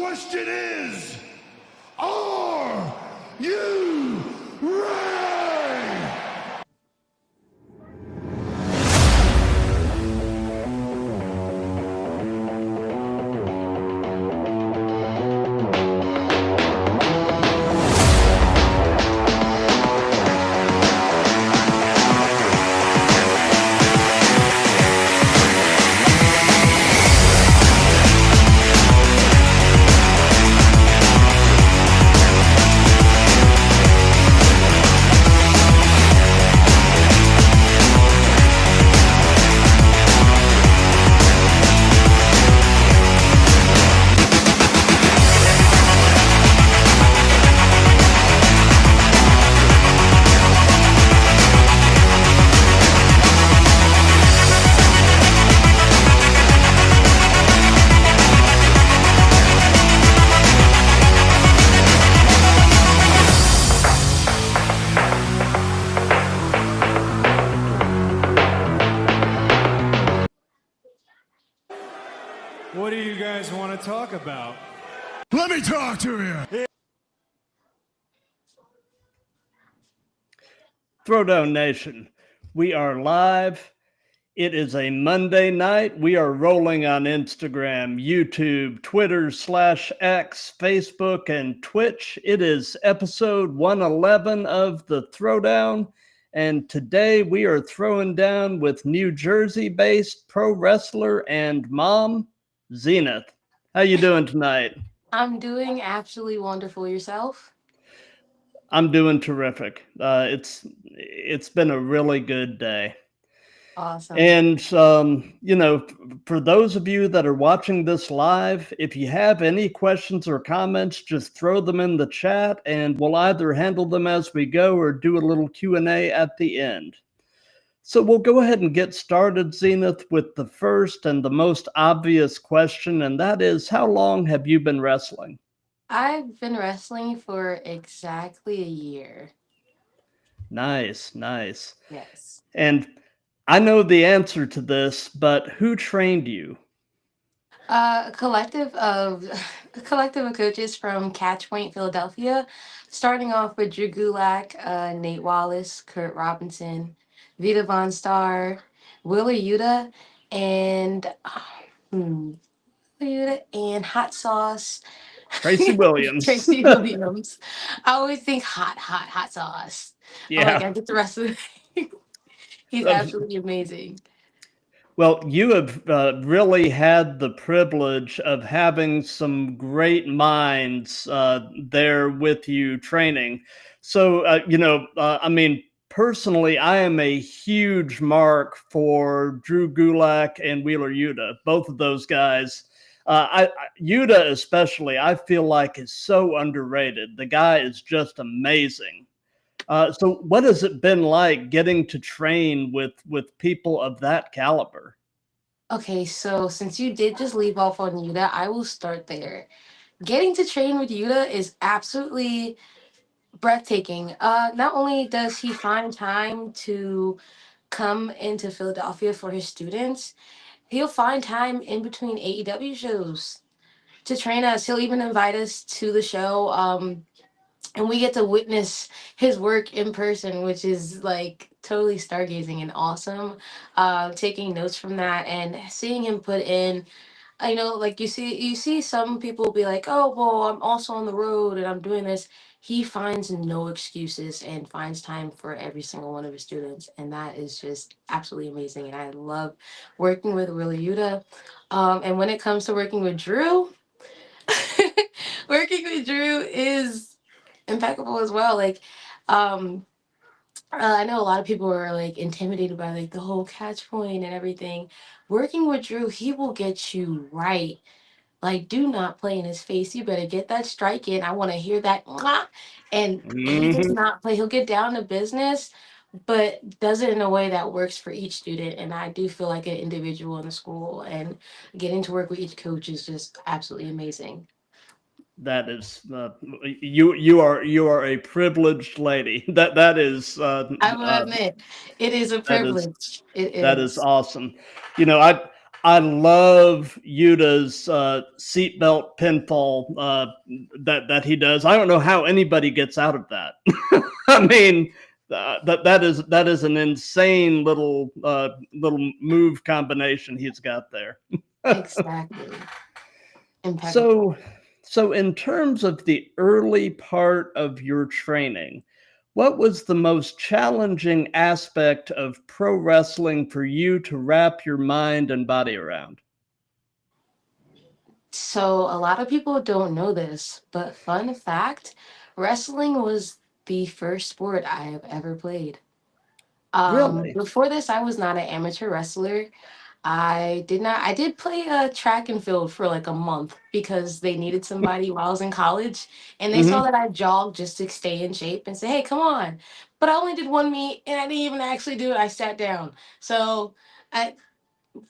question is, are you ready? What do you guys want to talk about? Let me talk to you. Throwdown Nation, we are live. It is a Monday night. We are rolling on Instagram, YouTube, Twitter /X, Facebook, and Twitch. It is episode 111 of the Throwdown. And today we are throwing down with New Jersey-based pro wrestler and mom, Zenith. How you doing tonight? I'm doing absolutely wonderful. Yourself? I'm doing terrific. It's been a really good day. Awesome. And, for those of you that are watching this live, if you have any questions or comments, just throw them in the chat and we'll either handle them as we go or do a little Q&A at the end. So we'll go ahead and get started, Zenith, with the first and the most obvious question, and that is, how long have you been wrestling? I've been wrestling for exactly a year. Nice, nice. Yes. And I know the answer to this, but who trained you? A collective of coaches from Catchpoint, Philadelphia, starting off with Drew Gulak, Nate Wallace, Kurt Robinson, Vita Von Star, Willer Yuta, and Hot Sauce. Tracy Williams. Tracy Williams. I always think hot sauce. Yeah. I'm like, I get the rest of it. He's absolutely amazing. Well, you have really had the privilege of having some great minds there with you training. So, personally, I am a huge mark for Drew Gulak and Wheeler Yuta. Both of those guys. Yuta especially, I feel like is so underrated. The guy is just amazing. So what has it been like getting to train with people of that caliber? Okay, so since you did just leave off on Yuta, I will start there. Getting to train with Yuta is absolutely breathtaking. Not only does he find time to come into Philadelphia for his students, he'll find time in between AEW shows to train us. He'll even invite us to the show. And we get to witness his work in person, which is like totally stargazing and awesome. Taking notes from that and seeing him put in, like you see some people be like, oh, well, I'm also on the road and I'm doing this. He finds no excuses and finds time for every single one of his students. And that is just absolutely amazing. And I love working with Willa Yuta. And when it comes to working with Drew, working with Drew is impeccable as well. I know a lot of people are like intimidated by like the whole catch point and everything. Working with Drew, he will get you right. Like, do not play in his face. You better get that strike in. I want to hear that. Mwah! And he does not play. He'll get down to business, but does it in a way that works for each student. And I do feel like an individual in the school, and getting to work with each coach is just absolutely amazing. That is you are a privileged lady. That is I will admit, it is a privilege. That is awesome. You know, I love Yuta's seatbelt pinfall that he does. I don't know how anybody gets out of that. I mean, that is an insane little move combination he's got there. Exactly. Impeccable. So, so in terms of the early part of your training, what was the most challenging aspect of pro wrestling for you to wrap your mind and body around? So a lot of people don't know this, but fun fact, wrestling was the first sport I have ever played. Really? Before this, I was not an amateur wrestler. I did play track and field for like a month because they needed somebody while I was in college, and they saw Hmm. that I jogged just to stay in shape and say, "Hey, come on." But I only did one meet, and I didn't even actually do it. I sat down. So, I,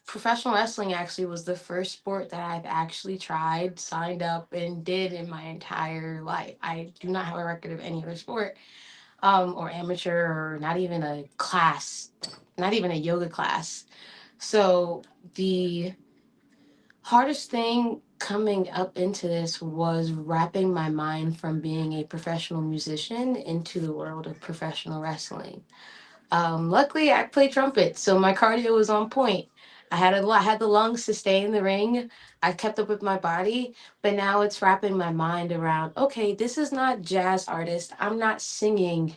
professional wrestling actually was the first sport that I've actually tried, signed up, and did in my entire life. I do not have a record of any other sport, or amateur, or not even a class, not even a yoga class. So the hardest thing coming up into this was wrapping my mind from being a professional musician into the world of professional wrestling. Luckily, I play trumpet, so my cardio was on point. I had the lungs to stay in the ring. I kept up with my body, but now it's wrapping my mind around. Okay, this is not jazz artist. I'm not singing.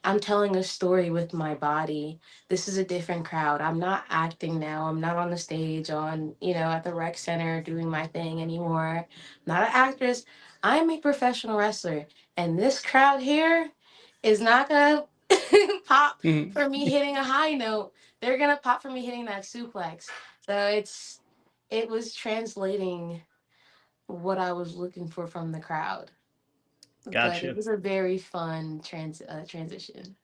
I'm telling a story with my body. This is a different crowd. I'm not acting now. I'm not on the stage on, at the rec center doing my thing anymore. Not an actress. I'm a professional wrestler. And this crowd here is not going to pop Mhm. for me hitting a high note. They're going to pop for me hitting that suplex. So it was translating what I was looking for from the crowd. But it Gotcha. was a very fun transition.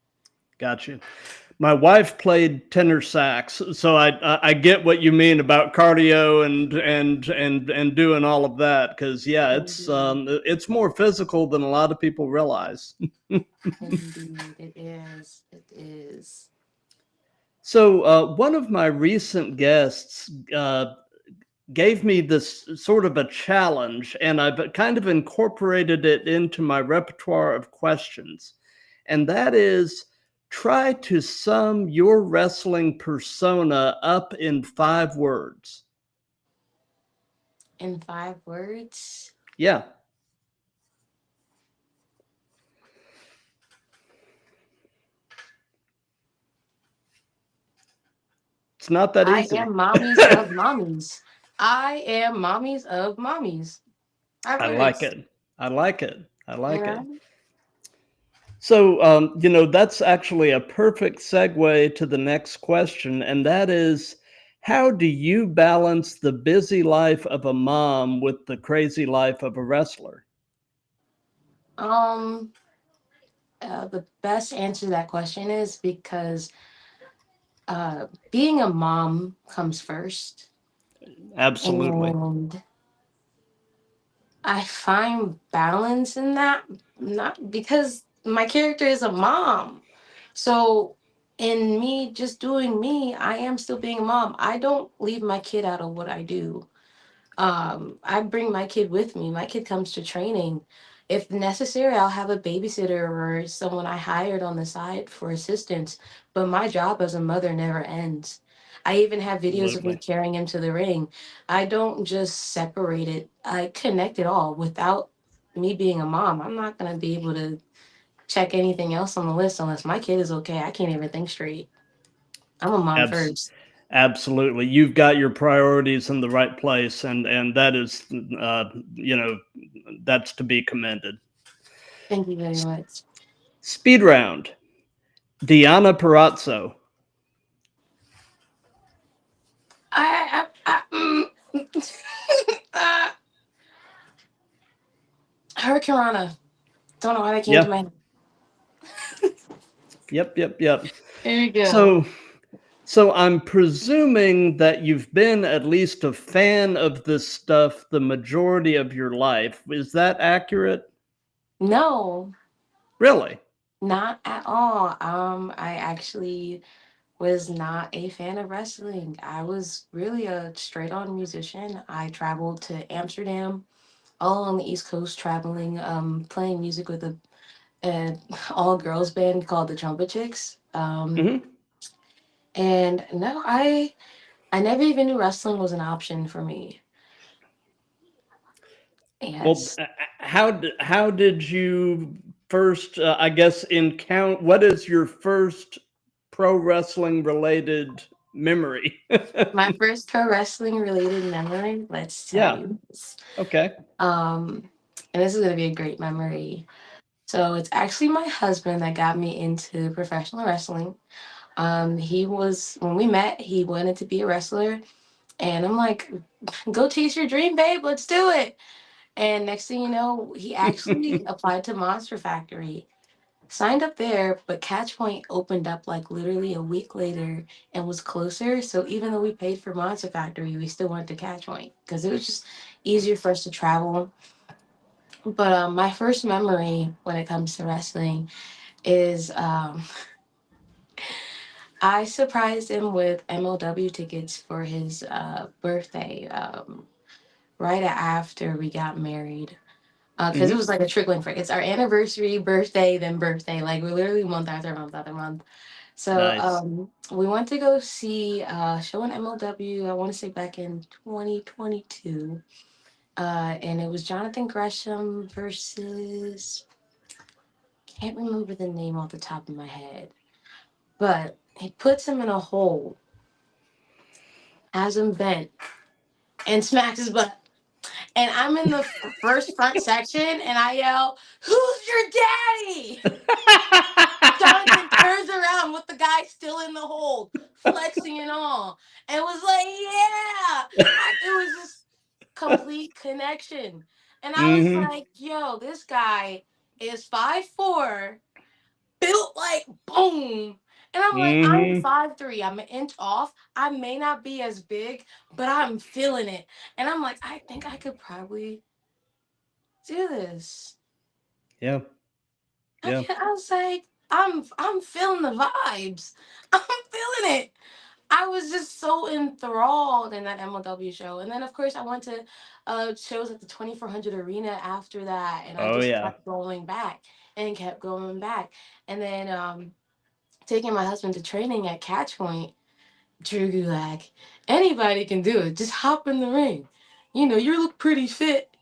Gotcha. My wife played tenor sax, so I get what you mean about cardio and doing all of that. Because yeah, Indeed. it's more physical than a lot of people realize. Indeed, it is. It is. So one of my recent guests gave me this sort of a challenge, and I've kind of incorporated it into my repertoire of questions. And that is try to sum your wrestling persona up in 5 words. In 5 words, Yeah, it's not that I easy. am mommies of mommies. I am mommies of mommies. Five I like words. it. I like it. I You like it. know? So, that's actually a perfect segue to the next question, and that is, how do you balance the busy life of a mom with the crazy life of a wrestler? Um, the best answer to that question is because being a mom comes first, Absolutely. and I find balance in that, not because my character is a mom. So, in me just doing me, I am still being a mom. I don't leave my kid out of what I do. I bring my kid with me. My kid comes to training. If necessary, I'll have a babysitter or someone I hired on the side for assistance. But my job as a mother never ends. I even have videos of me Absolutely. carrying him to the ring. I don't just separate it, I connect it all. Without me being a mom, I'm not going to be able to check anything else on the list unless my kid is okay. I can't even think straight. I'm a mom Abs- first. Absolutely. You've got your priorities in the right place, and that is, uh, you know, that's to be commended. Thank you very much. Speed round. Diana Perazzo. Uh, Hurricane Rana. Don't know why that came to Yeah. my head. Yep. There we go. So, so I'm presuming that you've been at least a fan of this stuff the majority of your life. Is that accurate? No, Really? not at all. I actually was not a fan of wrestling. I was really a straight on musician. I traveled to Amsterdam, all on the East Coast, traveling, playing music with an all girls band called the Trumpet Chicks. Hmm. And no, I never even knew wrestling was an option for me. Well, Yes. how did you first, I guess, encounter? What is your first pro wrestling related memory? My first pro wrestling related memory, let's tell Yeah. you this. Okay. Um, and this is gonna be a great memory. So it's actually my husband that got me into professional wrestling. He was when we met, he wanted to be a wrestler, and I'm like, "Go chase your dream, babe. Let's do it." And next thing you know, he actually applied to Monster Factory, signed up there, but Catch Point opened up like literally a week later and was closer. So even though we paid for Monster Factory, we still went to Catch Point because it was just easier for us to travel. But my first memory when it comes to wrestling is I surprised him with MLW tickets for his birthday right after we got married. Because it Hmm. was like a trickling break. It's our anniversary, birthday, then birthday. Like we're literally month after month after month. So Nice. we went to go see a show in MLW. I want to say back in 2022, and it was Jonathan Gresham versus, can't remember the name off the top of my head, but he puts him in a hole, has him bent, and smacks his butt. And I'm in the first front section, and I yell, "Who's your daddy?" Jonathan turns around with the guy still in the hold, flexing and all, and was like, "Yeah!" It was just complete connection, and I was Hmm. like, "Yo, this guy is 5'4", built like boom." And I'm like, I'm Hmm. 5'3". I'm an inch off. I may not be as big, but I'm feeling it. And I'm like, I think I could probably do this. Yeah. Yeah. I was like, I'm feeling the vibes. I'm feeling it. I was just so enthralled in that MLW show. And then of course I went to shows at the 2400 arena after that, and I Oh just yeah. kept going back and kept going back. And then taking my husband to training at Catch Point, Drew Gulak, anybody can do it. Just hop in the ring. You look pretty fit.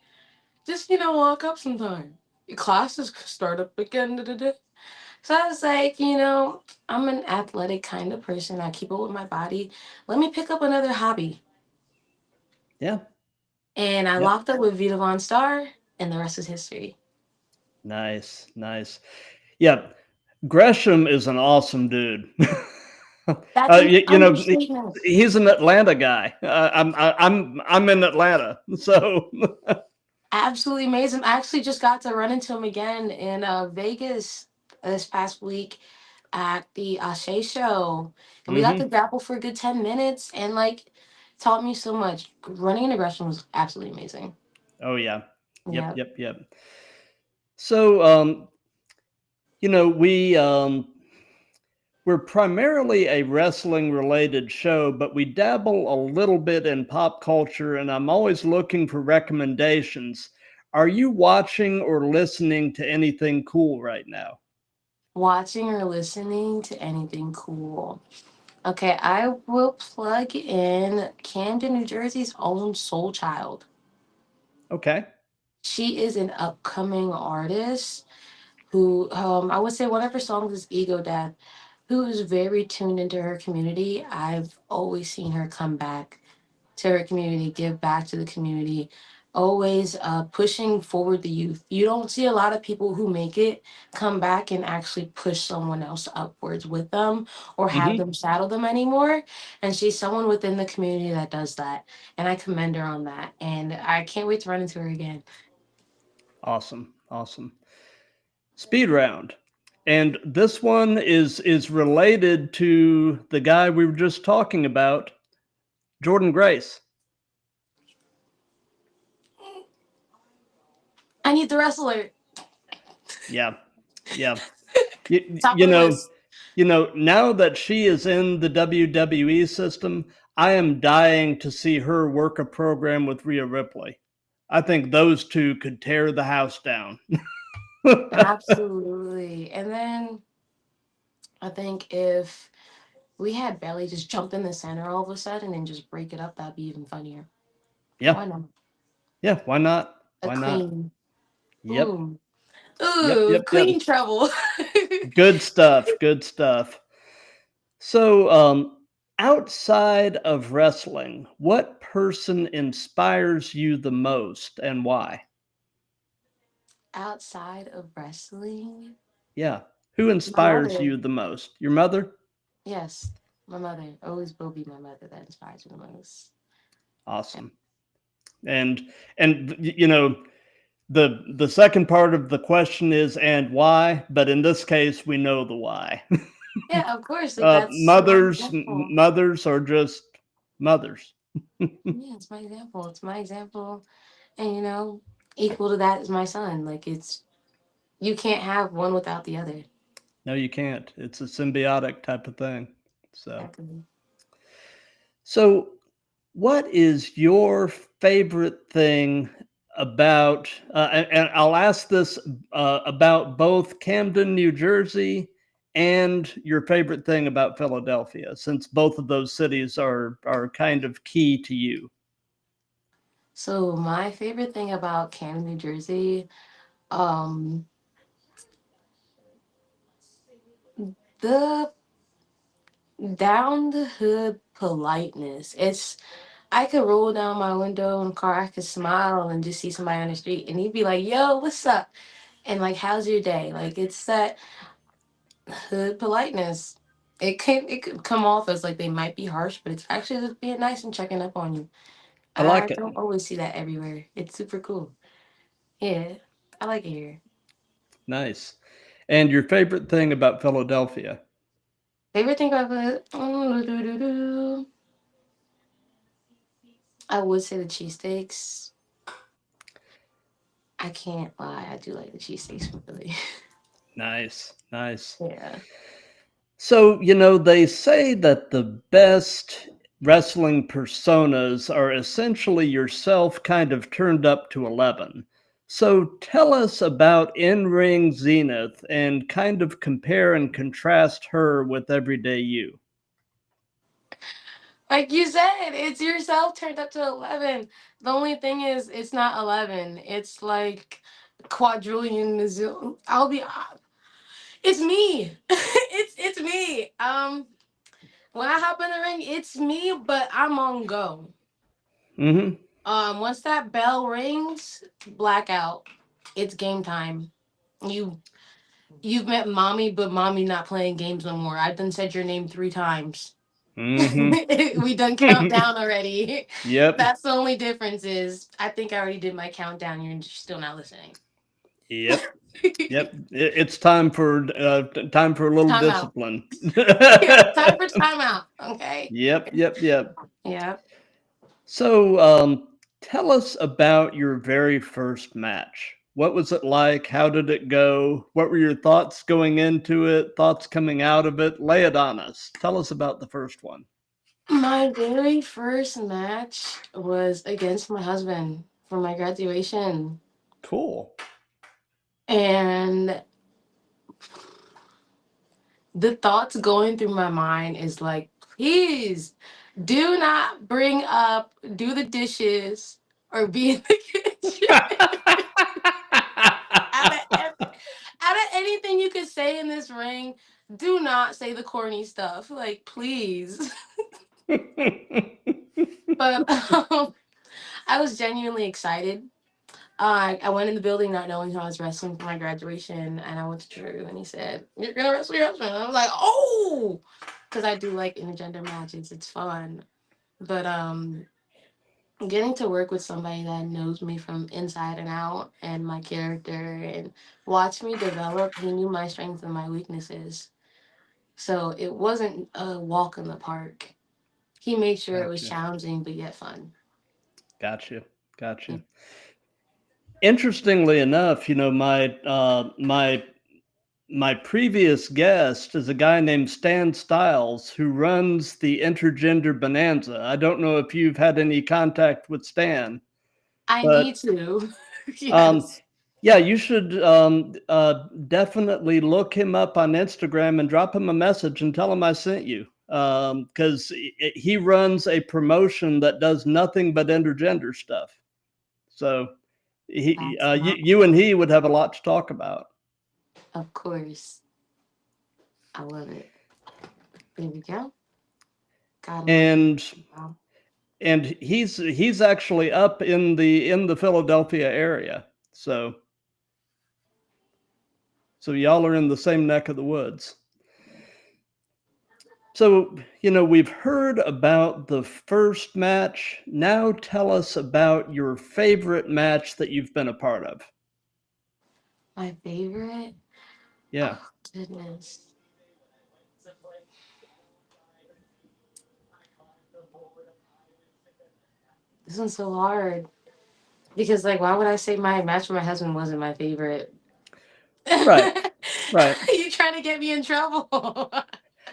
Just, walk up sometime. Your classes start up again. Da, da, da. So I was like, I'm an athletic kind of person. I keep up with my body. Let me pick up another hobby. Yeah. And I Yep. locked up with Vita Von Star, and the rest is history. Nice. Nice. Yeah. Gresham is an awesome dude. That's an You know, understatement. he's an Atlanta guy. I'm in Atlanta, so Absolutely amazing. I actually just got to run into him again in Vegas this past week at the Ashe show. And we got to hmm. grapple for a good 10 minutes and like taught me so much. Running into Gresham was absolutely amazing. Oh yeah. Yep. Yeah. Yep. Yep. So we're primarily a wrestling related show, but we dabble a little bit in pop culture, and I'm always looking for recommendations. Are you watching or listening to anything cool right now? Watching or listening to anything cool. Okay, I will plug in Camden, New Jersey's own Soul Child. Okay. She is an upcoming artist who, I would say one of her songs is Ego Death, who is very tuned into her community. I've always seen her come back to her community, give back to the community, always pushing forward the youth. You don't see a lot of people who make it come back and actually push someone else upwards with them or have Hmm. them shadow them anymore. And she's someone within the community that does that. And I commend her on that. And I can't wait to run into her again. Awesome. Awesome. Speed round. And this one is related to the guy we were just talking about, Jordan Grace. I need the wrestler. Yeah. Yeah. You, Top you of the know, list. Now that she is in the WWE system, I am dying to see her work a program with Rhea Ripley. I think those two could tear the house down. Absolutely. And then I think if we had Belly just jump in the center all of a sudden and just break it up, that'd be even funnier. Yeah. Why not? Yeah. Why not? A Why not? clean. Yep. Ooh. Yep. Ooh, Yep. Yep. clean trouble. Good stuff. Good stuff. So, outside of wrestling, what person inspires you the most and why? Outside of wrestling, Yeah. Who my inspires mother. you the most? Your mother? Yes, my mother. Always will be my mother that inspires me the most. Awesome. And the second part of the question is and why, but in this case we know the why. Yeah, of course. Like that's my example. Mothers are just mothers. Yeah, it's my example. It's my example. And equal to that is my son. Like it's you can't have one without the other. No, you can't. It's a symbiotic type of thing. So Exactly. so what is your favorite thing about and I'll ask this about both Camden, New Jersey, and your favorite thing about Philadelphia, since both of those cities are kind of key to you. So my favorite thing about Camden, New Jersey, um, the down the hood politeness. I could roll down my window in the car, I could smile and just see somebody on the street and he'd be like, yo, what's up? And like, how's your day? Like it's that hood politeness. It could come off as like they might be harsh, but it's actually just being nice and checking up on you. I And I like it. don't always see that everywhere. It's super cool. Yeah. I like it here. Nice. And your favorite thing about Philadelphia? Favorite thing about it? I would say the cheesesteaks. I can't lie. I do like the cheesesteaks from Philly. Nice. Nice. Yeah. So, they say that the best wrestling personas are essentially yourself kind of turned up to 11. So, tell us about in ring Zenith and kind of compare and contrast her with everyday you. Like you said, it's yourself turned up to 11. The only thing is, it's not 11. It's like quadrillion, zillion. It's me. It's me. When I hop in the ring, it's me, but I'm on go. Mm-hmm. Once that bell rings, blackout. It's game time. You you've met mommy, but mommy not playing games no more. I've done said your name 3 times. Mm-hmm. We done countdown already. Yep. That's the only difference is I think I already did my countdown. You're just still not listening. Yep. Yep. It's time for a little Time out. discipline. Yeah, time for timeout. Okay. Yep. Yep. Yep. Yeah. So, tell us about your very first match. What was it like? How did it go? What were your thoughts going into it? Thoughts coming out of it? Lay it on us. Tell us about the first one. My very first match was against my husband for my graduation. Cool. And the thoughts going through my mind is like, please do not bring up do the dishes or be in the kitchen. out of ev- Out of anything you could say in this ring, do not say the corny stuff. Like, please. But I was genuinely excited. I went in the building not knowing who I was wrestling for my graduation, and I went to Drew, and he said, "You're gonna wrestle your husband." And I was like, "Oh," because I do like intergender matches. It's fun, but getting to work with somebody that knows me from inside and out, and my character, and watch me develop. He knew my strengths and my weaknesses, so it wasn't a walk in the park. He made sure it was Gotcha. challenging but yet fun. Gotcha. Gotcha. Interestingly enough, my my previous guest is a guy named Stan Stiles who runs the Intergender Bonanza. I don't know if you've had any contact with Stan, I but need to. um, Yes. yeah, you should definitely look him up on Instagram and drop him a message and tell him I sent you. Because he runs a promotion that does nothing but intergender stuff. So That's not you and he would have a lot to talk about. Of course. I love it. There we go. Got him on And now. he's actually up in the Philadelphia area. So y'all are in the same neck of the woods. So, we've heard about the first match. Now tell us about your favorite match that you've been a part of. My favorite? Yeah. Oh, goodness. This one's so hard. Because, like, why would I say my match with my husband wasn't my favorite? Right. Right. You trying to get me in trouble?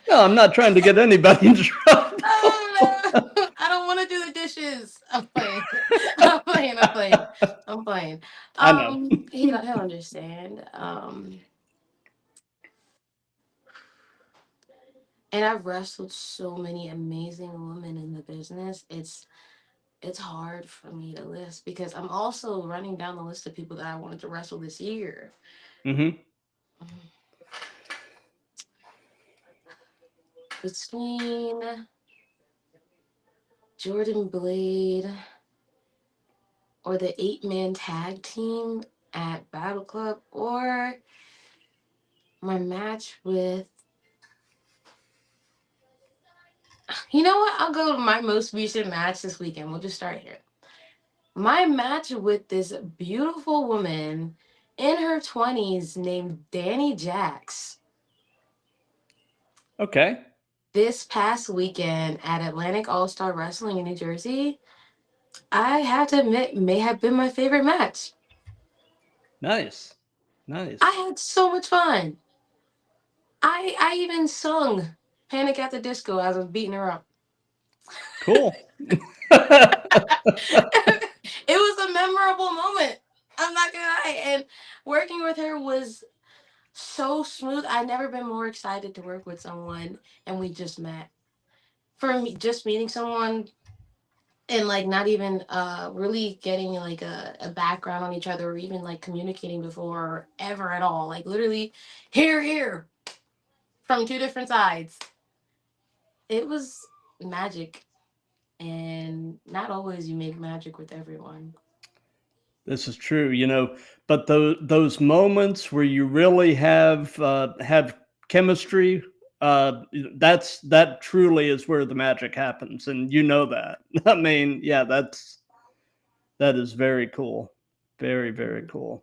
No, I'm not trying to get anybody in trouble. Oh, no. I don't want to do the dishes. I'm playing. I'm playing. I'm playing. I'm playing. I know. He'll understand. And I've wrestled so many amazing women in the business. It's hard for me to list because I'm also running down the list of people that I wanted to wrestle this year. Mm-hmm. Between Jordan Blade or the 8-man tag team at Battle Club or my match with, you know what? I'll go to my most recent match this weekend. We'll just start here. My match with this beautiful woman in her 20s named Danny Jax Okay. this past weekend at Atlantic All-Star Wrestling in New Jersey, I have to admit, may have been my favorite match. Nice. Nice. I had so much fun. I even sung Panic at the Disco as I was beating her up. Cool. It was a memorable moment. I'm not gonna lie. And working with her was so smooth. I've never been more excited to work with someone, and we just met. For me, just meeting someone and like not even really getting like a background on each other or even like communicating before ever at all. Like literally here from two different sides. It was magic. And not always you make magic with everyone. This is true, but those moments where you really have chemistry, that truly is where the magic happens, and that. I mean, yeah, that is very cool, very, very cool.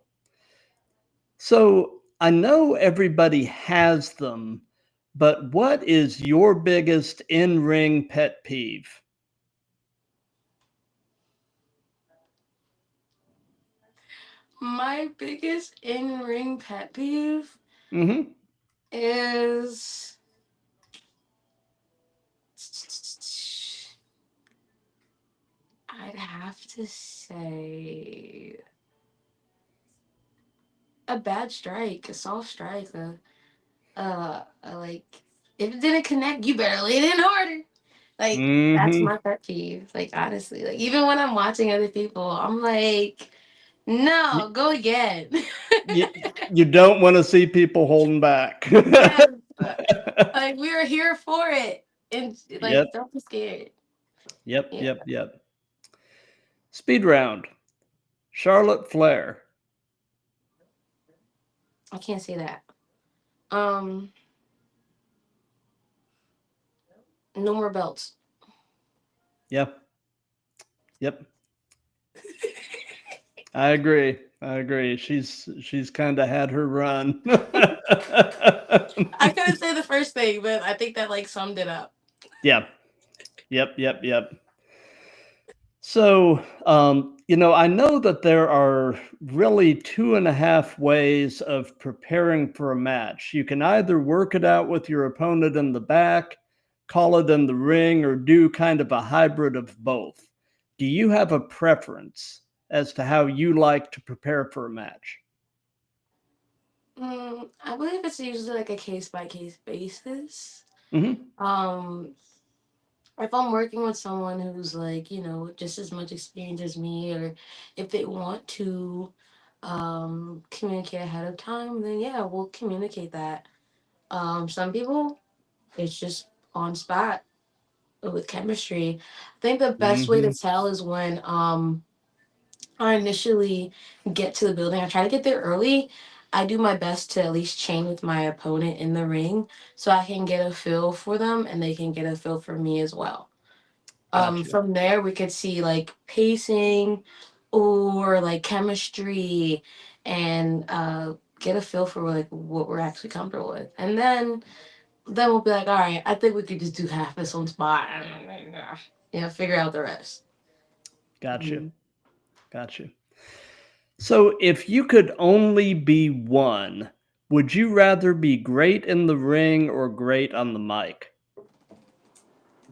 So I know everybody has them, but what is your biggest in-ring pet peeve? My biggest in-ring pet peeve Mm-hmm. is I'd have to say a bad strike, a soft strike, like if it didn't connect, you better lay it in harder. Like that's Mm-hmm. my pet peeve. Like honestly, like even when I'm watching other people, I'm like, no, go again. You don't want to see people holding back. Yes, like we are here for it, and Yep, like don't be scared. yep, Yeah, yep, yep. Speed round. Charlotte Flair. I can't say that. Um, no more belts. Yep, yep. I agree. I agree. She's kind of had her run. I couldn't say the first thing, but I think that like summed it up. Yeah. Yep, yep, yep. So, I know that there are really two and a half ways of preparing for a match. You can either work it out with your opponent in the back, call it in the ring, or do kind of a hybrid of both. Do you have a preference as to how you like to prepare for a match? I believe it's usually like a case by case basis. Hmm. Um, if I'm working with someone who's like, just as much experience as me, or if they want to communicate ahead of time, then yeah, we'll communicate that. Some people, it's just on spot with chemistry. I think the best way to Hmm. tell is when I initially get to the building. I try to get there early. I do my best to at least chain with my opponent in the ring so I can get a feel for them and they can get a feel for me as well. Gotcha. From there we could see like pacing or like chemistry and get a feel for like what we're actually comfortable with. And then we'll be like, all right, I think we could just do half this on spot. Figure out the rest. Gotcha. Mhm. Gotcha. So, if you could only be one, would you rather be great in the ring or great on the mic?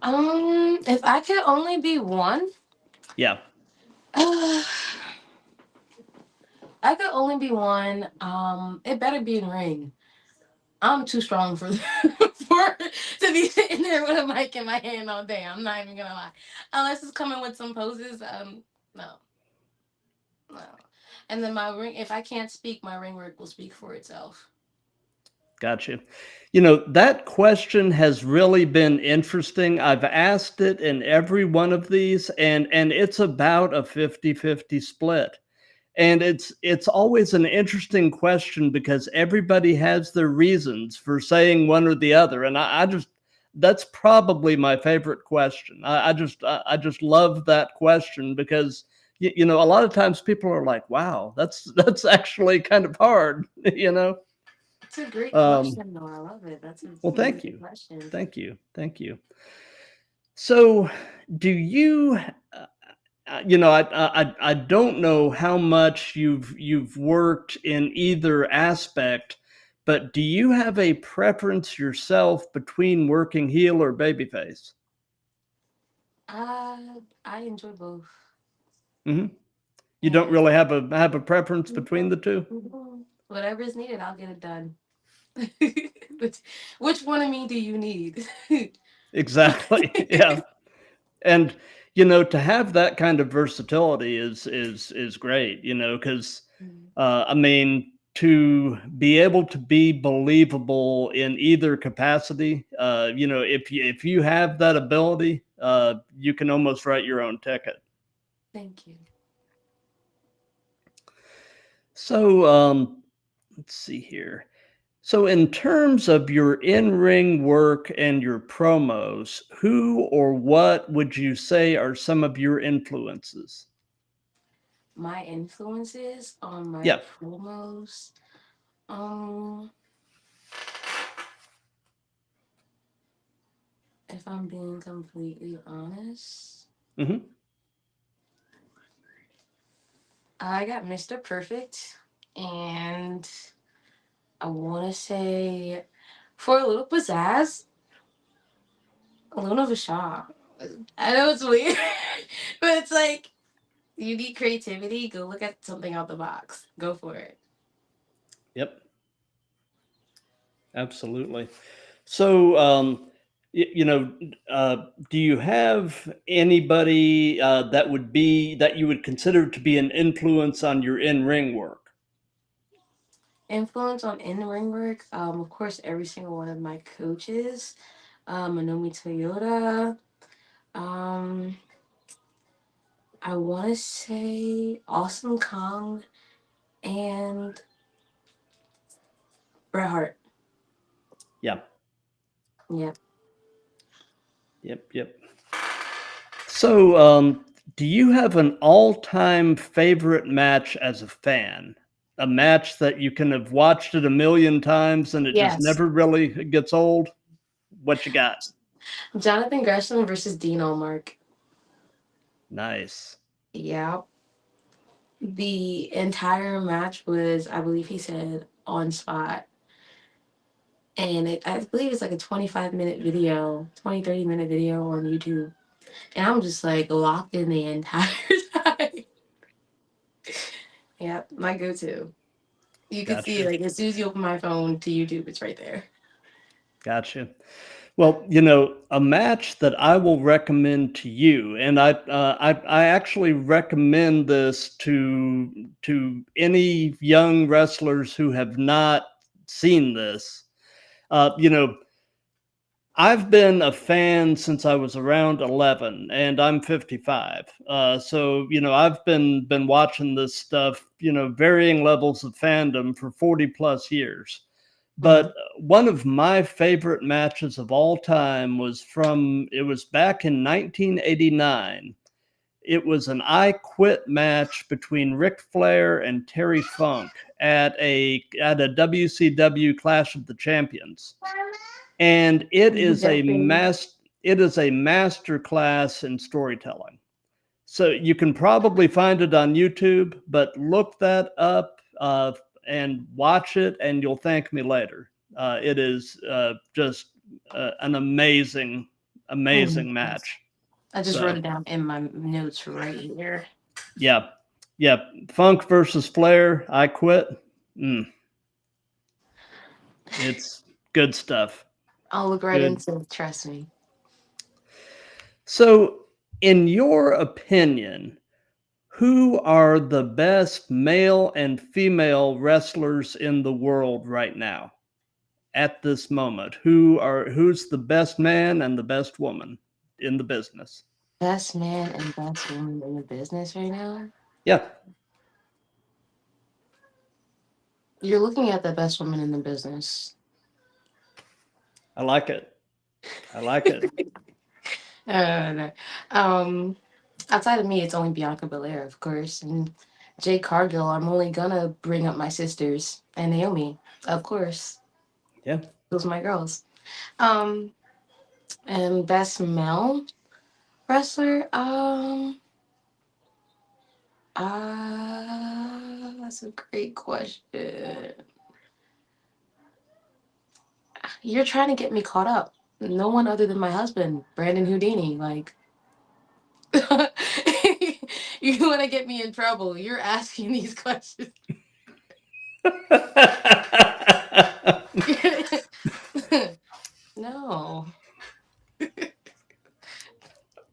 If I could only be one, Yeah. I could only be one. It better be in ring. I'm too strong for for to be sitting there with a mic in my hand all day. I'm not even gonna lie. Unless it's coming with some poses, no, no. And then my ring, if I can't speak, my ring work will speak for itself. Gotcha. That question has really been interesting. I've asked it in every one of these, and it's about a 50-50 split. And it's always an interesting question because everybody has their reasons for saying one or the other. And I just that's probably my favorite question. I just love that question because a lot of times people are like, wow, that's actually kind of hard, you know. It's a great Um, question, though. I love it. That's a well, really thank good you. question. Thank you. Thank you. So, do you I don't know how much you've worked in either aspect, but do you have a preference yourself between working heel or babyface? I enjoy both. Hmm. You don't Yeah. really have a preference between Mhm. the two? Mhm. Whatever is needed, I'll get it done. which, which one of me do you need? Exactly. Yeah. And to have that kind of versatility is great, because Mm. I mean, to be able to be believable in either capacity, if you have that ability, you can almost write your own ticket. Thank you. So let's see here. So, in terms of your in ring work and your promos, who or what would you say are some of your influences? My influences on my Yeah. promos. Um, if I'm being completely honest, Hmm. I got Mr. Perfect, and I want to say for a little pizzazz, Luna Vachon. I know it's weird, but it's like you need creativity. Go look at something out the box. Go for it. Yep. Absolutely. So, do you have anybody that you would consider to be an influence on your in ring work? Influence on in ring work. Of course, every single one of my coaches. Manomi Toyota. Um, I want to say Awesome Kong and Bret Hart. Yeah. Yeah. Yep. Yep. So, do you have an all-time favorite match as a fan? A match that you can have watched it a million times and it just Yes. never really gets old? What you got? Jonathan Gresham versus Dean Allmark. Nice. Yeah. The entire match was, I believe he said, on spot. And I believe it's like a 25-minute video, 30-minute video on YouTube. And I'm just like locked in the entire time. Yeah, my go-to. You could see, Gotcha. like, as soon as you open my phone to YouTube, it's right there. Gotcha. Well, a match that I will recommend to you, and I actually recommend this to any young wrestlers who have not seen this. You know, I've been a fan since I was around 11, and I'm 55. So I've been watching this stuff, varying levels of fandom for 40 plus years. Mhm. But one of my favorite matches of all time it was back in 1989. It was an I Quit match between Ric Flair and Terry Funk at a WCW Clash of the Champions. And it is a master class in storytelling. So you can probably find it on YouTube, but look that up and watch it, and you'll thank me later. It is just an amazing, amazing match. I just wrote So it down in my notes right here. yeah, yeah. Funk versus Flair. I Quit. Mm, it's good stuff. I'll look right Good. into it, trust me. So, in your opinion, who are the best male and female wrestlers in the world right now at this moment? Who's the best man and the best woman in the business? Best man and best woman in the business right now? Yeah, You're looking at the best woman in the business. I like it. I like it. No. Um, Outside of me, it's only Bianca Belair, of course, and Jade Cargill. I'm only gonna bring up my sisters and Naomi, of course. Yeah. Those are my girls. Um, and best male wrestler. That's a great question. You're trying to get me caught up. No one other than my husband, Brandon Houdini. Like, you want to get me in trouble. You're asking these questions. No.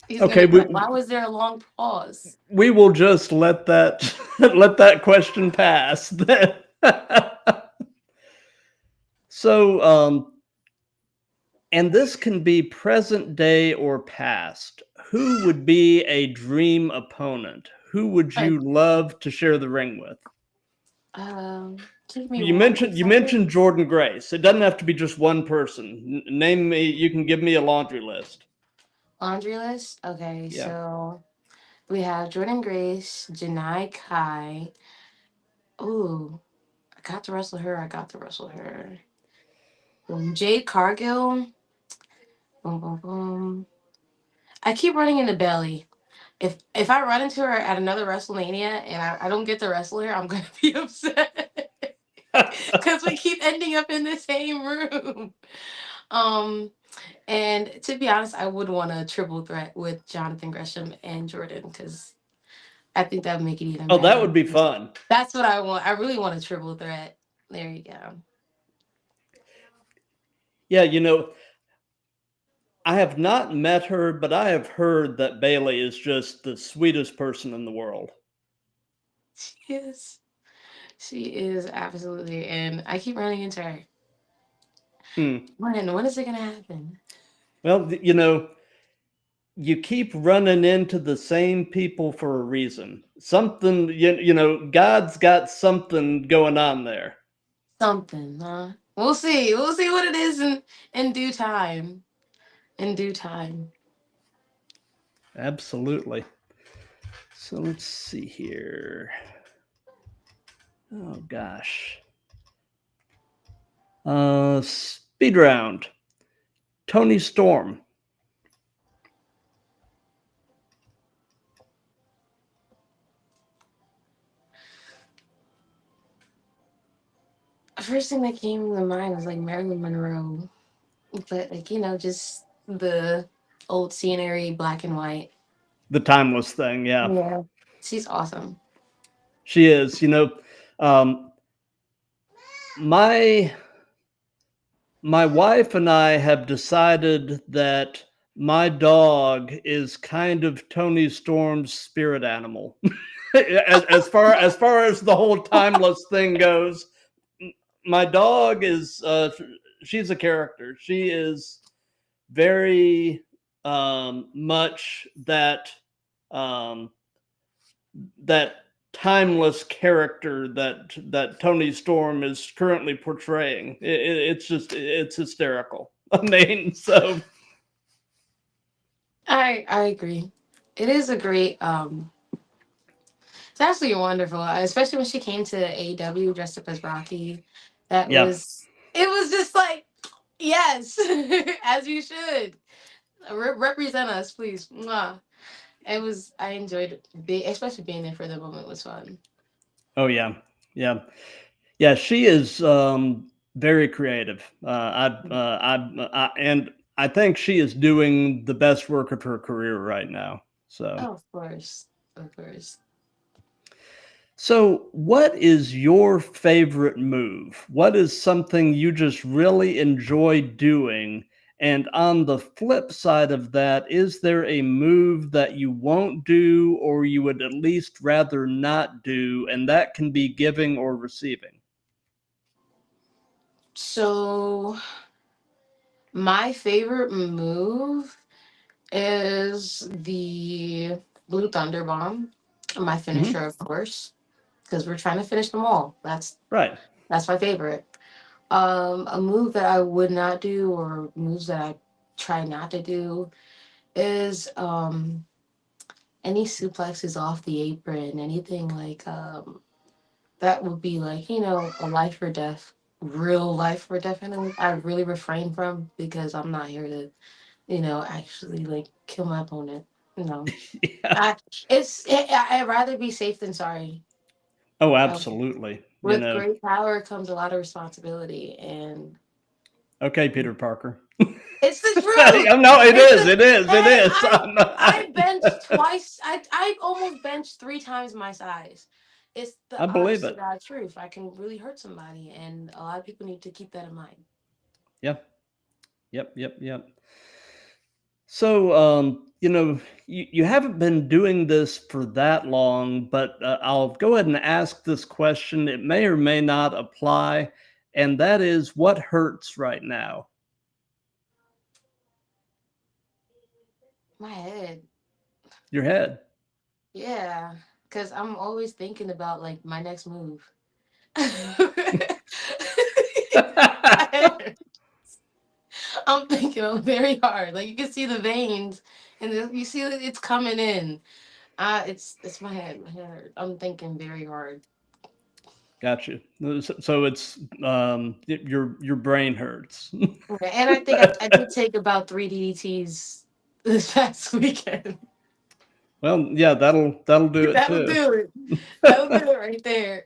He's Okay, gonna be like, why was there a long pause? we will just let that let that question pass. So, and this can be present day or past. Who would be a dream opponent? Who would Like, you love to share the ring with? give me You one mentioned you second. mentioned Jordan Grace. It doesn't have to be just one person. Name me. You can give me a laundry list. Laundry list. Okay, Yeah. so we have Jordan Grace, Janai Kai. Ooh, I got to wrestle her. I got to wrestle her. Jade Cargill. Boom, boom, boom. I keep running into Belly. If I run into her at another WrestleMania and I don't get to wrestle her, I'm gonna be upset because we keep ending up in the same room. Um, and to be honest, I would want a triple threat with Jonathan Gresham and Jordan because I think that would make it even Oh, that better. would be fun. That's what I want. I really want a triple threat. There you go. Yeah, I have not met her, but I have heard that Bailey is just the sweetest person in the world. She is. She is absolutely. And I keep running into her. Hmm. When is it gonna happen? Well, you keep running into the same people for a reason. Something, God's got something going on there. Something, huh? We'll see. We'll see what it is in due time. In due time. Absolutely. So let's see here. Oh gosh. Speed round. Tony Storm. first thing that came to mind was like Marilyn Monroe, but like just the old scenery, black and white. The timeless thing, yeah. Yeah, she's awesome. She is. Um, my my wife and I have decided that my dog is kind of Tony Storm's spirit animal. as far as the whole timeless thing goes, my dog is she's a character. She is very much um, that timeless character that Tony Storm is currently portraying. It's hysterical. I mean, so I agree. It is a great it's absolutely wonderful, especially when she came to AEW dressed up as Rocky. That yeah, was it was just like yes, as you should. Represent us, please. Mwah. It was I enjoyed it, especially being there for the moment was fun. oh yeah, yeah, yeah. She is very creative. And I think she is doing the best work of her career right now. So. Oh, of course. Of course. So, what is your favorite move? What is something you just really enjoy doing? And on the flip side of that, is there a move that you won't do or you would at least rather not do? And that can be giving or receiving. So my favorite move is the Blue Thunder Bomb. My Hmm. finisher, of course, because we're trying to finish them all. Right. That's my favorite. A move that I would not do, or moves that I try not to do, is any suplexes off the apron, anything like that would be like a life or death, real life or death. And I really refrain from because I'm not here to actually like kill my opponent. No, Yeah. I I'd rather be safe than sorry. Oh, Uh, absolutely. with great power comes a lot of responsibility, and Okay, Peter Parker. it's the truth. No, it It's is. the It is. It hey, is. I benched twice. I almost benched three times my size. It's I the believe honest to it. God truth. I can really hurt somebody, and a lot of people need to keep that in mind. Yep. Yep. Yep. Yep. So, you haven't been doing this for that long, but I'll go ahead and ask this question. It may or may not apply, and that is what hurts right now? My head, Your head. yeah, because I'm always thinking about like my next move. I'm thinking very hard. Like you can see the veins, and you see that it's coming in. It's my head. My head hurt. I'm thinking very hard. Gotcha. So it's your brain hurts. Okay, and I think I did take about 3 DDTs this past weekend. Well, yeah, that'll do it That'll too. do it. That'll do it right there.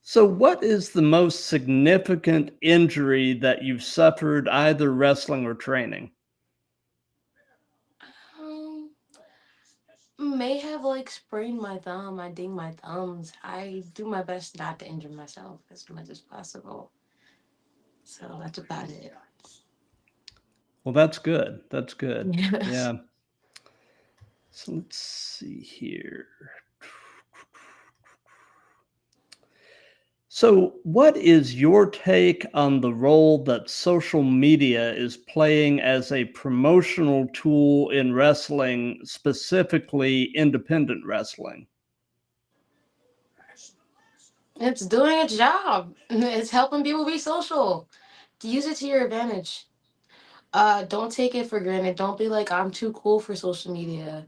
So, what is the most significant injury that you've suffered either wrestling or training? Um, may have like sprained my thumb. I ding my thumbs. I do my best not to injure myself as much as possible. So that's about it. Well, that's good. That's good. Yes. Yeah. So let's see here. So, what is your take on the role that social media is playing as a promotional tool in wrestling, specifically independent wrestling? It's doing its job. It's helping people be social. Use it to your advantage. Don't take it for granted. Don't be like, I'm too cool for social media.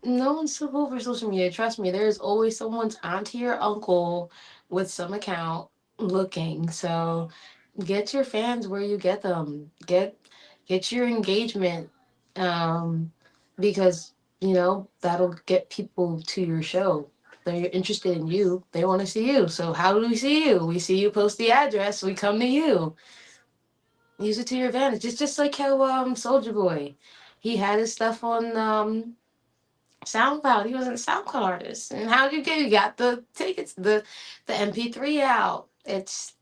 No one's too cool for social media. Trust me, there's always someone's auntie or uncle with some account looking. So get your fans where you get them. Get your engagement. Um, because that'll get people to your show. They're interested in you. They want to see you. So how do we see you? We see you post the address. We come to you. Use it to your advantage. It's just like how Soldier Boy, he had his stuff on SoundCloud. He was a SoundCloud artist. And how did you get? You got the tickets, the MP3 out. It's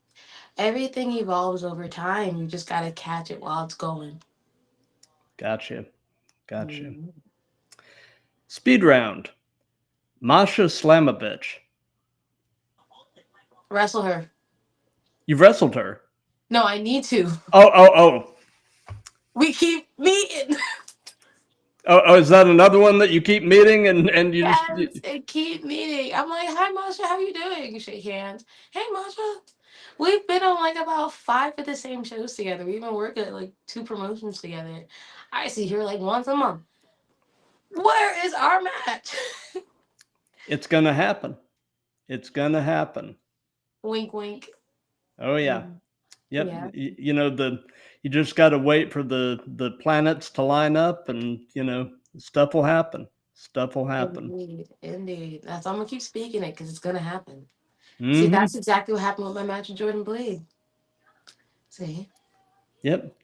everything evolves over time. You just gotta catch it while it's going. Gotcha. Mhm. Speed round. Masha Slamovich. Wrestle her. You've wrestled her. No, I need to. Oh. We keep meeting. Oh, is that another one that you keep meeting and you just Yes, and keep meeting. I'm like, hi, Masha, how you doing? Shake hands. Hey, Masha. We've been on like about 5 of the same shows together. We've been working at like 2 promotions together. I see her like once a month. Where is our match? it's gonna happen. It's gonna happen. Wink, wink. Oh yeah. Mhm. Yep. Yeah, You know you just got to wait for the planets to line up, and stuff will happen. Stuff will happen. indeed, indeed. That's I'm gonna keep speaking it because it's gonna happen. See, Hmm. that's exactly what happened with my match with Jordan Blade. See, Yep.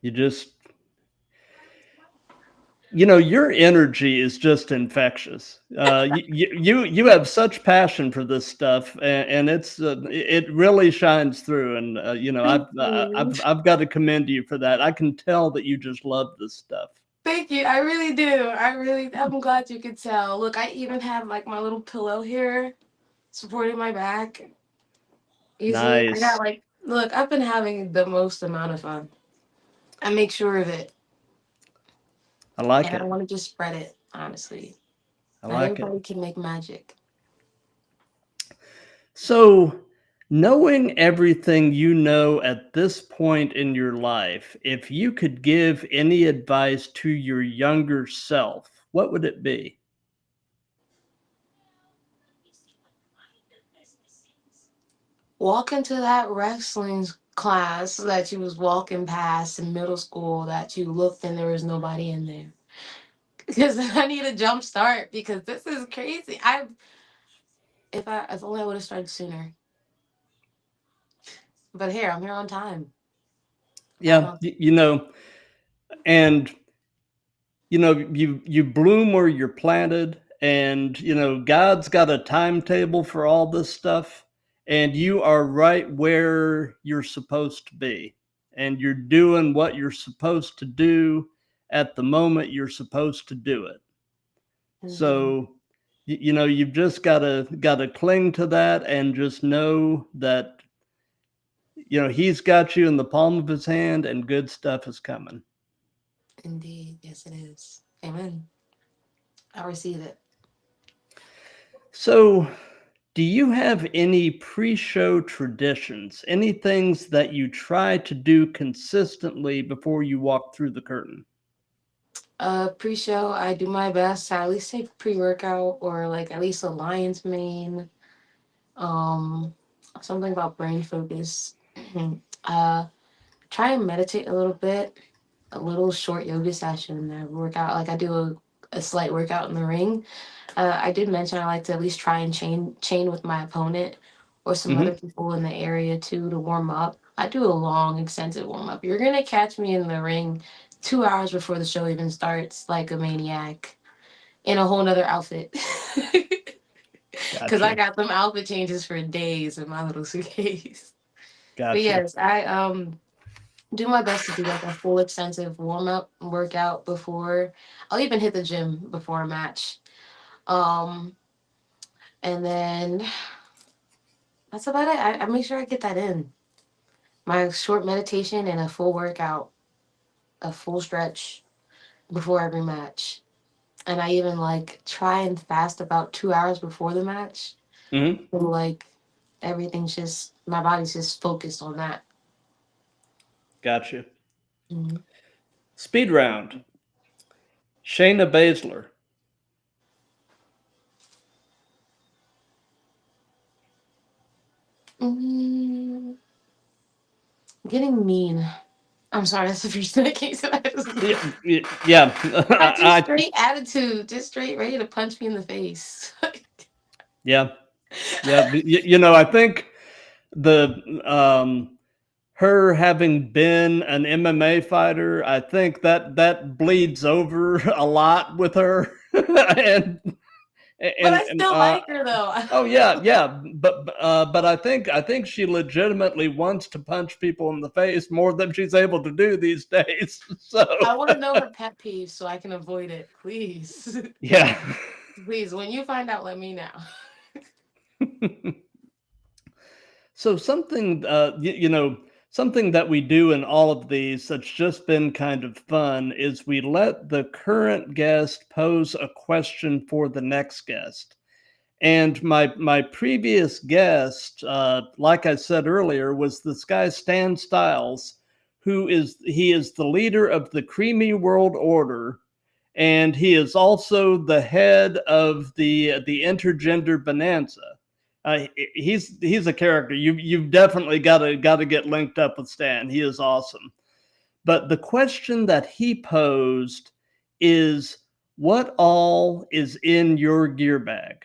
Your energy is just infectious. You have such passion for this stuff, and it really shines through. And thank you. I've got to commend you for that. I can tell that you just love this stuff. Thank you. I really do. I'm glad you could tell. Look, I even have like my little pillow here supporting my back. You see, I got Nice. like, look, I've been having the most amount of fun. I make sure of it. I like And I it. want to just spread it, honestly. I Not like it. everybody can make magic. So, knowing everything you know at this point in your life, if you could give any advice to your younger self, what would it be? Walk into that wrestling class that you was walking past in middle school that you looked and there was nobody in there. Because I need a jump start because this is crazy. If only I would have started sooner. But here, I'm here on time. Right Yeah, on. and you bloom where you're planted, and God's got a timetable for all this stuff, and you are right where you're supposed to be, and you're doing what you're supposed to do at the moment you're supposed to do it. Indeed. So you've just got to cling to that, and just know that he's got you in the palm of his hand, and good stuff is coming. Indeed. Yes, it is. Amen. I receive it. So, do you have any pre-show traditions? Any things that you try to do consistently before you walk through the curtain? Pre-show, I do my best to at least take pre-workout or like at least a lion's mane. Um, Something about brain focus. uh, Try and meditate a little bit. A little short yoga session. I work out like I do a slight workout in the ring. I did mention I like to at least try and chain with my opponent or some other Hmm. people in the area too to warm up. I do a long, extensive warm up. You're gonna catch me in the ring 2 hours before the show even starts, like a maniac in a whole nother outfit. Cause I Gotcha. got them outfit changes for days in my little suitcase. But Gotcha. yes, I do my best to do like a full extensive warm up workout before. I'll even hit the gym before a match. Um, and then that's about it. I make sure I get that in. My short meditation and a full workout, a full stretch before every match. And I even like try and fast about 2 hours before the match. Hmm. So like everything's just my body's just focused on that. Gotcha. Mhm. Speed round. Shayna Baszler. Mm, Getting mean. I'm sorry, that's the first thing that came to my Yeah, head. yeah. I just I straight attitude, just straight ready to punch me in the face. yeah. Yeah, I think the her having been an MMA fighter, I think that bleeds over a lot with her, and But I and still like her though. oh yeah, yeah, but I think she legitimately wants to punch people in the face more than she's able to do these days. So I want to know her pet peeve so I can avoid it. Please. yeah. Please, when you find out, let me know. So something, something that we do in all of these that's just been kind of fun is we let the current guest pose a question for the next guest. And my previous guest, like I said earlier, was this guy Stan Styles, he is the leader of the Creamy World Order, and he is also the head of the Intergender Bonanza. He's a character. You've definitely got to get linked up with Stan. He is awesome. But the question that he posed is, what all is in your gear bag?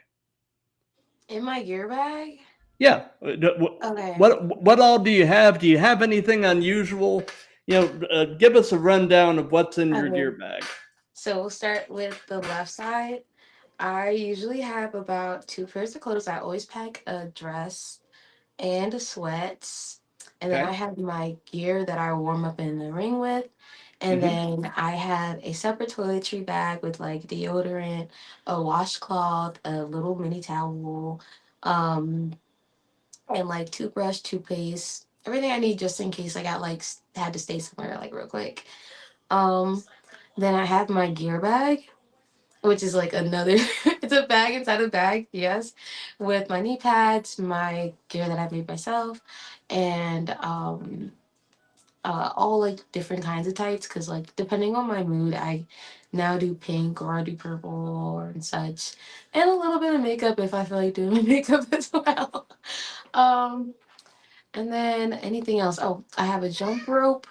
In my gear bag? Yeah. Okay. What all do you have? Do you have anything unusual? Give us a rundown of what's in your gear Okay. bag. So we'll start with the left side. I usually have about two pairs of clothes. I always pack a dress and a sweats. And then I Okay. have my gear that I warm up in the ring with. And Hmm. then I have a separate toiletry bag with like deodorant, a washcloth, a little mini towel, um, and like toothbrush, toothpaste, everything I need just in case I got like had to stay somewhere like real quick. Um, then I have my gear bag, which is like another it's a bag inside a bag, yes, with my knee pads, my gear that I made myself, and all like different kinds of tights because like depending on my mood I now do pink or I do purple and such, and a little bit of makeup if I feel like doing makeup as well. um and then anything else, oh, I have a jump rope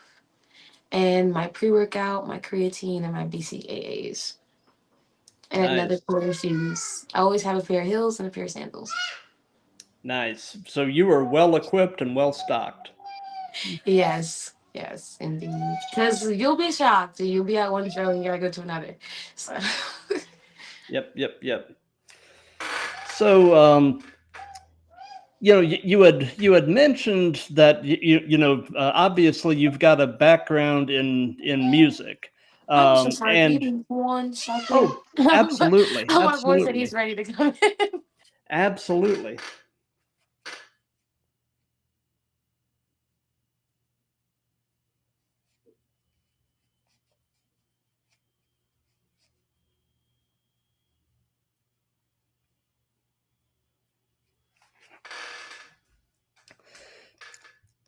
and my pre-workout, my creatine, and my BCAAs. And another Nice. pair of shoes. I always have a pair of heels and a pair of sandals. Nice. So you are well equipped and well stocked. Yes, yes, indeed. Because you'll be shocked. You'll be at one show and you gotta go to another. So, Yep, yep, yep. So you had mentioned that obviously you've got a background in music, I'm so sorry. Can you and give me 1 second? oh, absolutely, My boy said absolutely, he's ready to come in. absolutely.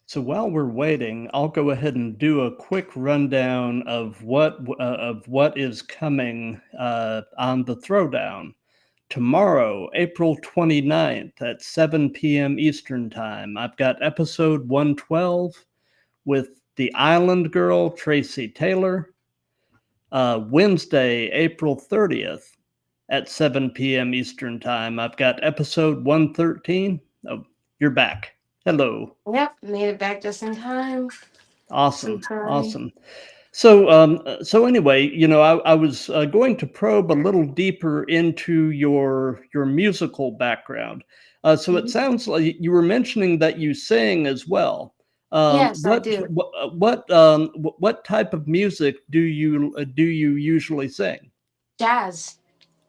So while we're waiting, I'll go ahead and do a quick rundown of what is coming on the Throwdown. Tomorrow, April 29th at 7 p.m. Eastern Time, I've got episode 112 with the Island Girl, Tracy Taylor. Wednesday, April 30th at 7 p.m. Eastern Time, I've got episode 113. Oh, you're back. Hello. Yep, made it back just in time. So Awesome. sorry. Awesome. So anyway, I was going to probe a little deeper into your musical background. So it Mhm. sounds like you were mentioning that you sing as well. Yes, I do. What type of music do you usually sing? Jazz.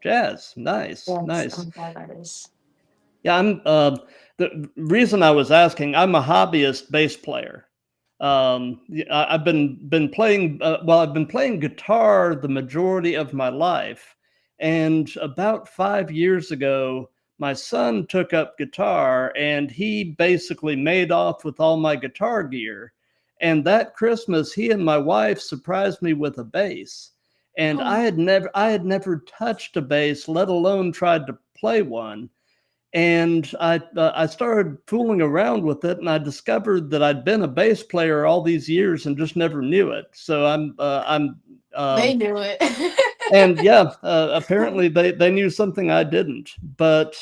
Jazz. Nice, Yes, I'm nice. a jazz artist. Yeah, the reason I was asking, I'm a hobbyist bass player. I've been playing I've been playing guitar the majority of my life, and about 5 years ago, my son took up guitar, and he basically made off with all my guitar gear. And that Christmas, he and my wife surprised me with a bass, and Oh, I had never touched a bass, let alone tried to play one. And I started fooling around with it, and I discovered that I'd been a bass player all these years and just never knew it. So I'm they knew it. and yeah, apparently they knew something I didn't. But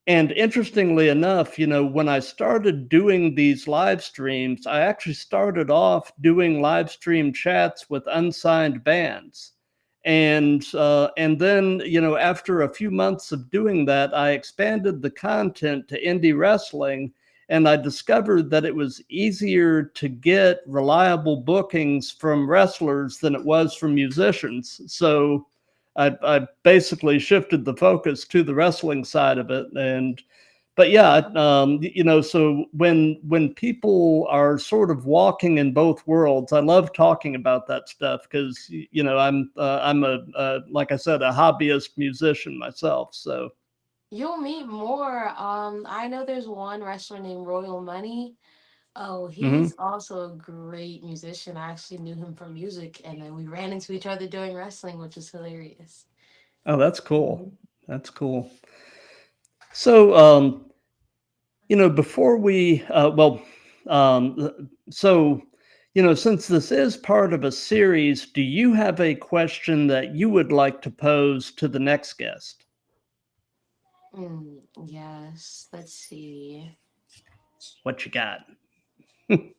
And interestingly enough, when I started doing these live streams, I actually started off doing live stream chats with unsigned bands. And then, after a few months of doing that, I expanded the content to indie wrestling, and I discovered that it was easier to get reliable bookings from wrestlers than it was from musicians. So I basically shifted the focus to the wrestling side of it. But yeah, so when people are sort of walking in both worlds, I love talking about that stuff because I'm a like I said, a hobbyist musician myself. So You'll meet more. I know there's one wrestler named Royal Money. Oh, mhm. he's also a great musician. I actually knew him from music, and then we ran into each other doing wrestling, which is hilarious. Oh, that's cool. That's cool. So before we so since this is part of a series, do you have a question that you would like to pose to the next guest? Yes, let's see. What you got? Mm,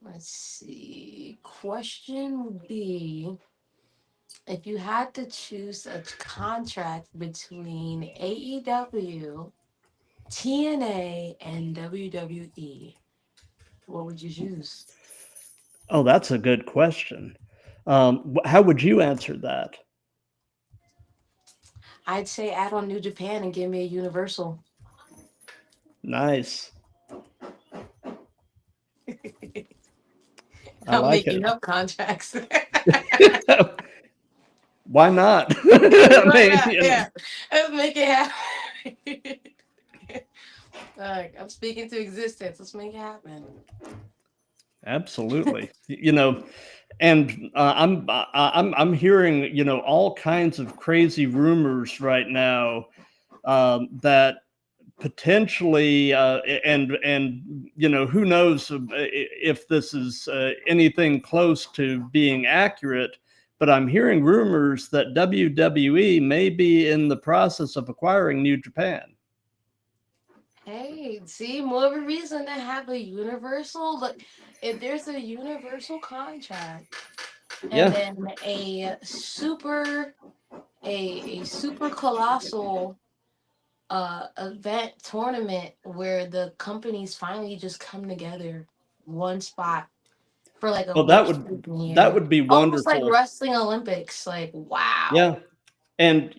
Let's see. Question would be, if you had to choose a contract between AEW, TNA, and WWE, what would you choose? Oh, that's a good question. How would you answer that? I'd say add on New Japan and give me a Universal. Nice. I I'm like it. making up contracts. Why not? I Why mean, not? Yeah, let's make it happen. I'm speaking to existence. Let's make it happen. absolutely. And I'm hearing all kinds of crazy rumors right now that potentially and who knows if this is anything close to being accurate, but I'm hearing rumors that WWE may be in the process of acquiring New Japan. Hey, see, more of a reason to have a universal. Look, if there's a universal contract and Yeah. then a super colossal event tournament where the companies finally just come together one spot for like a Well, week that here. would be Almost like wonderful. wrestling Olympics. Like, Yeah. wow. And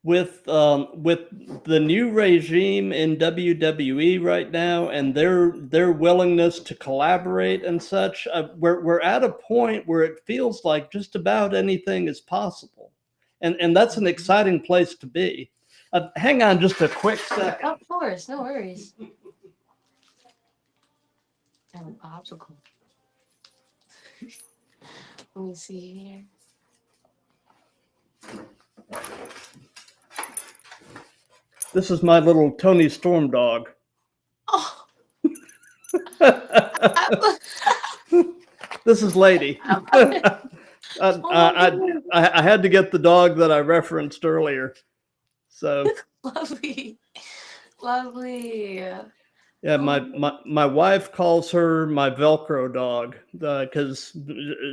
with the new regime in WWE right now and their willingness to collaborate and such, we're at a point where it feels like just about anything is possible, and that's an exciting place to be. Hang on just a quick second. Of course, no worries. I have a popsicle. Let me see here. This is my little Tony Storm dog. Oh, This is Lady. I love it. Oh my I, goodness. I had to get the dog that I referenced earlier. So Lovely. Lovely. yeah, Oh my my wife calls her my Velcro dog because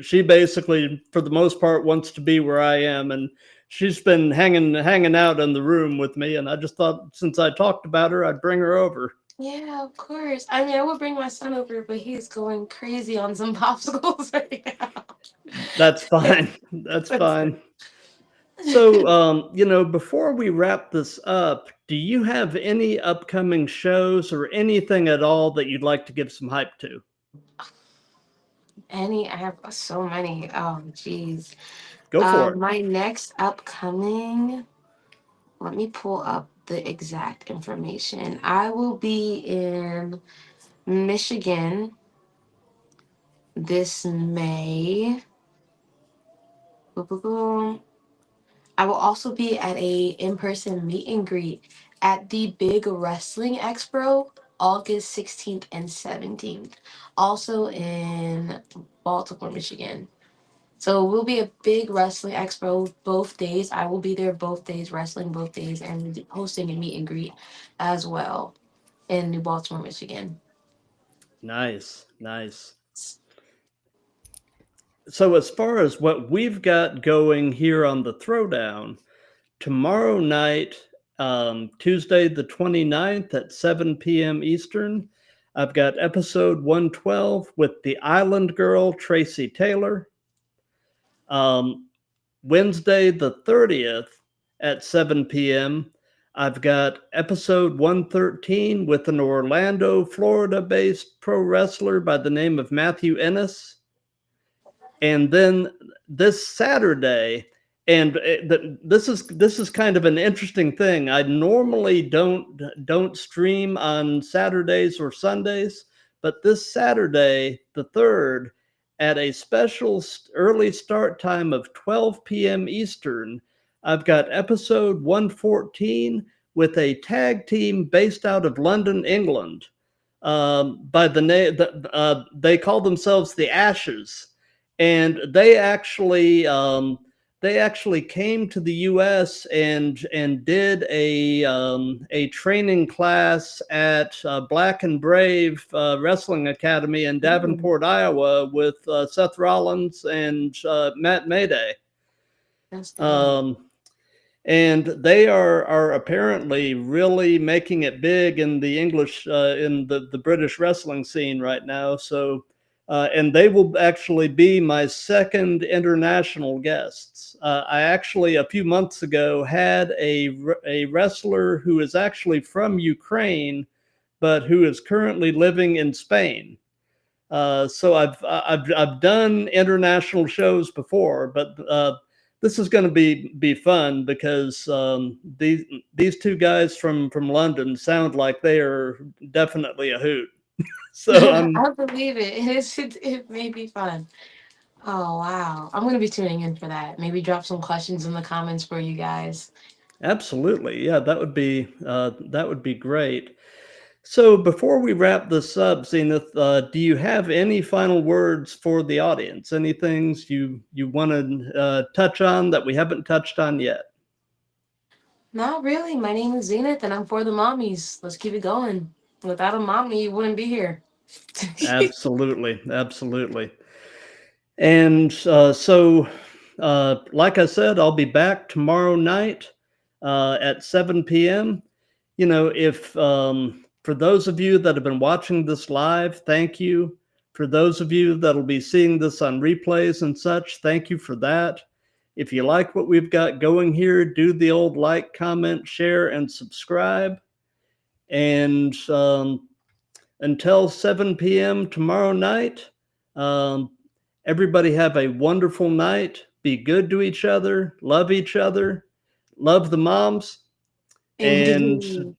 she basically, for the most part, wants to be where I am, and she's been hanging out in the room with me. And I just thought, since I talked about her, I'd bring her over. Yeah, of course. I mean, I would bring my son over, but he's going crazy on some popsicles right now. That's fine. That's That's fine. So, before we wrap this up, do you have any upcoming shows or anything at all that you'd like to give some hype to? I have so many. Oh, geez. Go for it. My next upcoming, let me pull up the exact information. I will be in Michigan this May. Boom, boom, boom. I will also be at a in-person meet and greet at the Big Wrestling Expo, August 16th and 17th. Also in Baltimore, Michigan. So it will be a big wrestling expo both days. I will be there both days, wrestling both days, and hosting a meet and greet as well in New Baltimore, Michigan. Nice. So as far as what we've got going here on the Throwdown, tomorrow night, Tuesday the 29th at 7 p.m. Eastern, I've got episode 112 with the Island Girl, Tracy Taylor. Wednesday the 30th at 7 p.m., I've got episode 113 with an Orlando, Florida-based pro wrestler by the name of Matthew Ennis. And then this Saturday, and this is kind of an interesting thing. I normally don't stream on Saturdays or Sundays, but this Saturday, the 3rd, at a special early start time of 12 p.m. Eastern, I've got episode 114 with a tag team based out of London, England. By the name, they call themselves the Ashes, and they actually came to the U.S. and did a training class at Black and Brave Wrestling Academy in Davenport, Iowa, with Seth Rollins and Matt Mayday. That's good. And they are apparently really making it big in the English, in the British wrestling scene right now. So, and they will actually be my second international guests. I actually, a few months ago, had a wrestler who is actually from Ukraine, but who is currently living in Spain. So I've done international shows before, but this is going to be fun because these two guys from London sound like they are definitely a hoot. So I believe it. It may be fun. Oh wow. I'm gonna be tuning in for that. Maybe drop some questions in the comments for you guys. absolutely, yeah, that would be great. So before we wrap this up, Zenith, do you have any final words for the audience? Any things you want to touch on that we haven't touched on yet? Not really. My name is Zenith and I'm for the mommies. Let's keep it going. Without a mommy, you wouldn't be here. Absolutely. And like I said, I'll be back tomorrow night at 7 p.m. You know, if for those of you that have been watching this live, thank you. For those of you that'll be seeing this on replays and such, thank you for that. If you like what we've got going here, do the old like, comment, share, and subscribe. And until 7 p.m. tomorrow night, everybody have a wonderful night. Be good to each other. Love each other. Love the moms. And Indeed.